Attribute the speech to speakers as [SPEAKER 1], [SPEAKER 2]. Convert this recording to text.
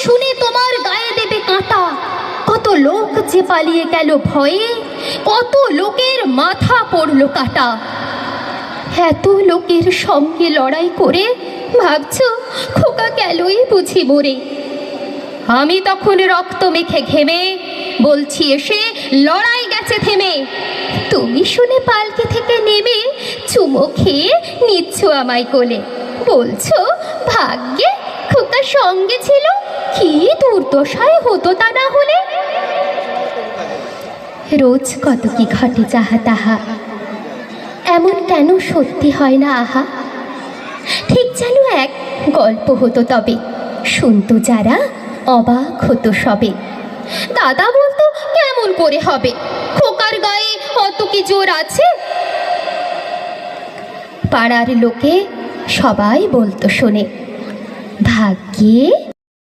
[SPEAKER 1] শুনে তোমার গায়ে দেবে কাঁটা। কত লোক যে পালিয়ে গেল ভয়ে, কত লোকের মাথা পড়লো কাটা। এত লোকের সঙ্গে লড়াই করে ভাবছো খোকা গেলই বুঝি মরে। আমি তখন রক্ত মেখে ঘেমে বলছি এসে লড়াই গেছে থেমে। তুমি শুনে পালকি থেকে নেমে চুমো খেয়ে নিচ্ছ আমায় কোলে, বলছো ভাগ্যে খোকা সঙ্গে ছিল, কি দুর্দশায় হতো তা না হলে। রোজ কত কি ঘটে যাহা তাহা, এমন কেন সত্যি হয় না আহা। ঠিক যেন এক গল্প হতো তবে, শুনতো যারা অবাক হতো সবে। দাদা বলতো কেমন করে হবে, খোকার গায়ে অত কি জোর আছে। পাড়ার লোকে সবাই বলতো শোনে, ভাগ্যে